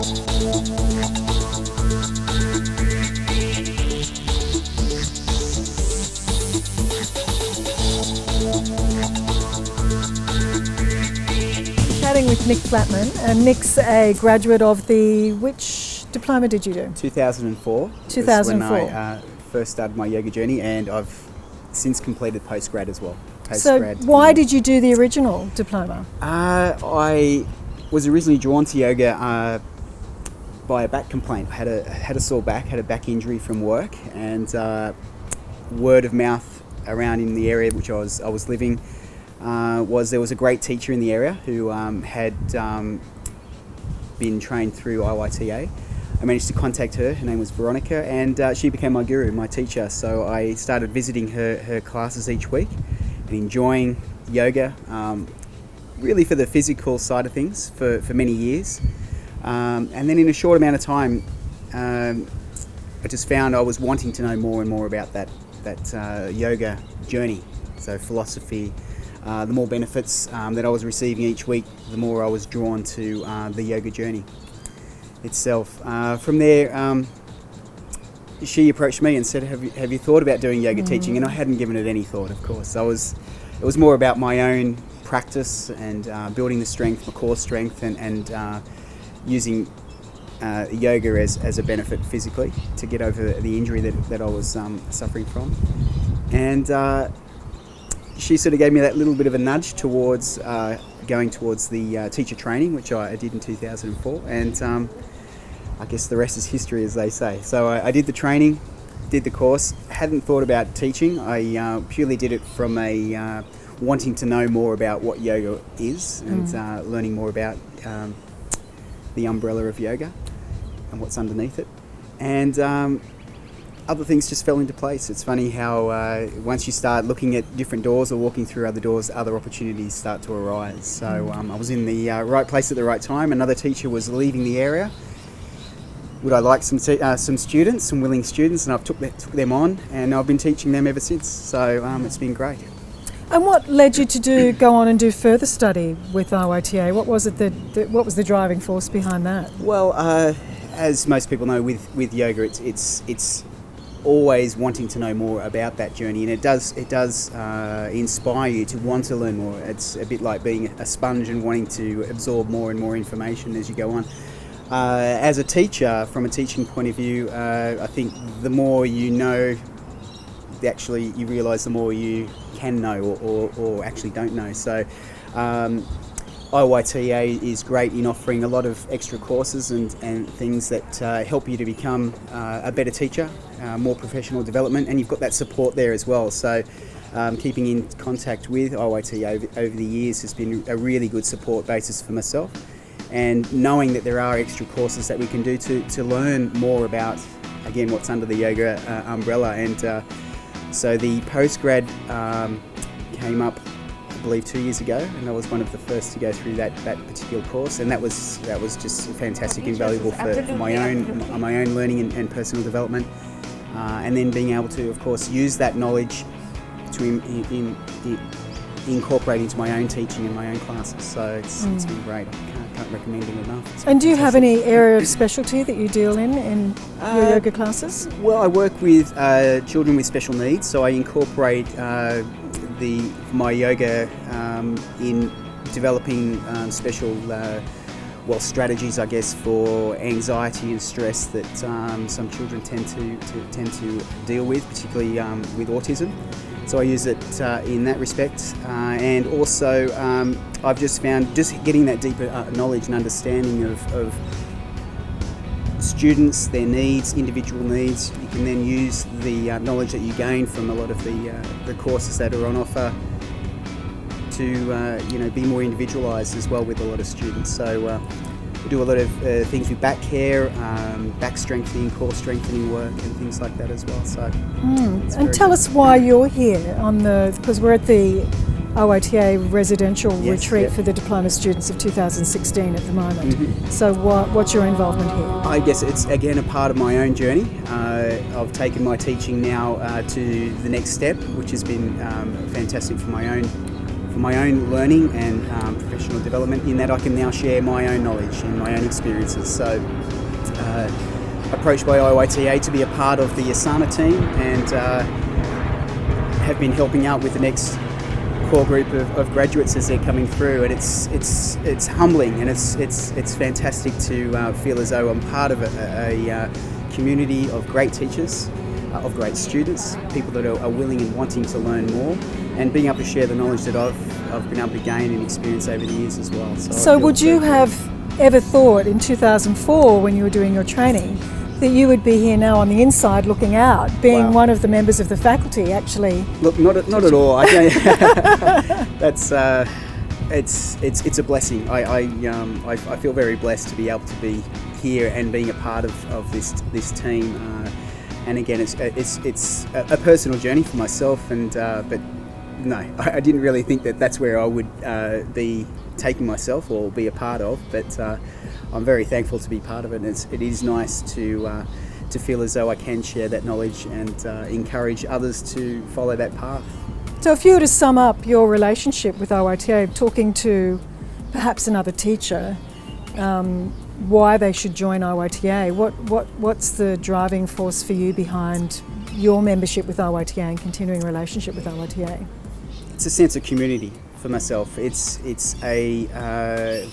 Chatting with Nick Flatman, and Nick's a graduate of which diploma did you do? 2004. 2004. Was when I first started my yoga journey, and I've since completed postgrad as well. So why did you do the original diploma? I was originally drawn to yoga by a back complaint. I had a sore back, had a back injury from work, and word of mouth around in the area which I was living was there was a great teacher in the area who had been trained through IYTA. I managed to contact her. Her name was Veronica, and she became my guru, my teacher. So I started visiting her classes each week and enjoying yoga, really for the physical side of things for many years. And then in a short amount of time, I just found I was wanting to know more and more about that yoga journey. So philosophy, the more benefits that I was receiving each week, the more I was drawn to the yoga journey itself. From there, she approached me and said, have you thought about doing yoga teaching? And I hadn't given it any thought, of course. It was more about my own practice and building the strength, my core strength, and using yoga as a benefit physically to get over the injury that I was suffering from. And she sort of gave me that little bit of a nudge towards going towards the teacher training, which I did in 2004. And I guess the rest is history, as they say. So I did the training, did the course, hadn't thought about teaching. I purely did it from a wanting to know more about what yoga is and learning more about the umbrella of yoga and what's underneath it. And other things just fell into place. It's funny how once you start looking at different doors or walking through other doors, other opportunities start to arise. So I was in the right place at the right time. Another teacher was leaving the area. Would I like some students, some willing students, and I've took them on, and I've been teaching them ever since. So it's been great. And what led you to go on and do further study with IYTA? What was it what was the driving force behind that? Well, as most people know, with yoga, it's always wanting to know more about that journey, and it does inspire you to want to learn more. It's a bit like being a sponge and wanting to absorb more and more information as you go on. As a teacher, from a teaching point of view, I think the more you know, you realise the more you can know or actually don't know. So IYTA is great in offering a lot of extra courses and things that help you to become a better teacher, more professional development, and you've got that support there as well. So keeping in contact with IYTA over the years has been a really good support basis for myself, and knowing that there are extra courses that we can do to learn more about, again, what's under the yoga umbrella. And so the postgrad came up, I believe, 2 years ago, and I was one of the first to go through that particular course, and that was just fantastic, invaluable for my own learning and personal development, and then being able to, of course, use that knowledge to incorporate into my own teaching and my own classes. So it's been great. I can't recommend it enough. And do you have any area of specialty that you deal in your yoga classes? Well, I work with children with special needs, so I incorporate my yoga in developing special strategies, I guess, for anxiety and stress that some children tend to deal with, particularly with autism. So I use it in that respect, and also I've just found just getting that deeper knowledge and understanding of students, their needs, individual needs. You can then use the knowledge that you gain from a lot of the courses that are on offer to be more individualised as well with a lot of students. So we do a lot of things with back care, back strengthening, core strengthening work, and things like that as well. So and tell us why you're here because we're at the IYTA residential retreat for the diploma students of 2016 at the moment. So what's your involvement here? I guess it's again a part of my own journey. I've taken my teaching now to the next step, which has been fantastic for my own my own learning and professional development, in that I can now share my own knowledge and my own experiences. So approached by IYTA to be a part of the Asana team, and have been helping out with the next core group of graduates as they're coming through, and it's humbling, and it's fantastic to feel as though I'm part of a community of great teachers, of great students, people that are willing and wanting to learn more, and being able to share the knowledge that I've been able to gain and experience over the years as well. So would you have ever thought in 2004, when you were doing your training, that you would be here now on the inside looking out, being one of the members of the faculty actually? Look, not at all. That's it's a blessing. I feel very blessed to be able to be here and being a part of this team. And again, it's a personal journey for myself, and but no, I didn't really think that that's where I would be taking myself or be a part of, but I'm very thankful to be part of it, and it is nice to feel as though I can share that knowledge and encourage others to follow that path. So if you were to sum up your relationship with IYTA, talking to perhaps another teacher, why they should join IYTA, what's the driving force for you behind your membership with IYTA and continuing relationship with IYTA? It's a sense of community for myself. It's a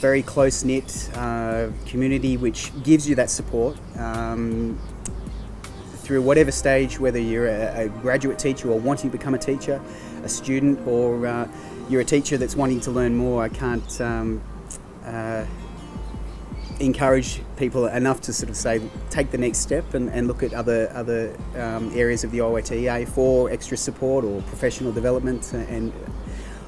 very close-knit community which gives you that support through whatever stage, whether you're a graduate teacher or wanting to become a teacher, a student, or you're a teacher that's wanting to learn more. I can't encourage people enough to sort of say, take the next step and look at other areas of the IYTA for extra support or professional development. And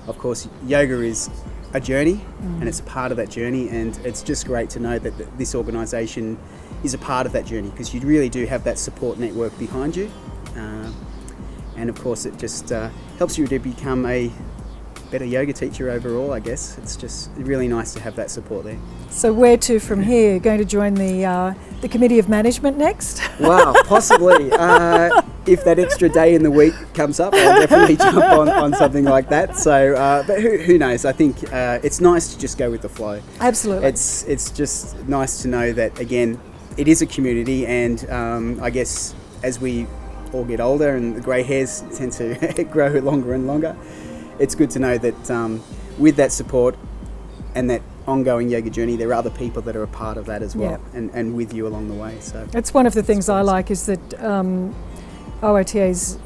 of course, yoga is a journey, and it's a part of that journey, and it's just great to know that this organisation is a part of that journey, because you really do have that support network behind you, and of course it just helps you to become a better yoga teacher overall, I guess. It's just really nice to have that support there. So where to from here? Going to join the Committee of Management next? Wow, possibly. If that extra day in the week comes up, I'll definitely jump on something like that. So, but who knows? I think it's nice to just go with the flow. Absolutely. It's just nice to know that, again, it is a community, and I guess as we all get older and the grey hairs tend to grow longer and longer, it's good to know that with that support and that ongoing yoga journey, there are other people that are a part of that as well, and with you along the way. So it's one of the things I like, is that IYTA's,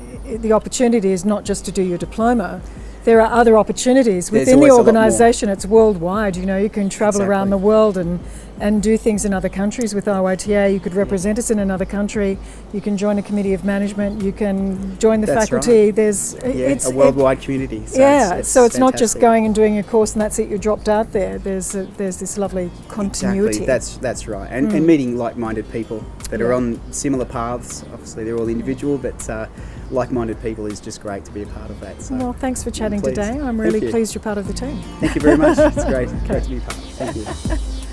the opportunity is not just to do your diploma. There are other opportunities within the organisation. It's worldwide. You know, you can travel around the world and do things in other countries with IYTA. You could represent us in another country. You can join a committee of management. You can join the faculty. Right. It's a worldwide community. So so it's not just going and doing a course and that's it. You're dropped out there. There's this lovely continuity. Exactly. That's right. And meeting like-minded people that are on similar paths. Obviously, they're all individual, but like-minded people is just great to be a part of that. So well, thanks for chatting today. I'm really pleased you're part of the team. Thank you very much. It's great to be part. Thank you.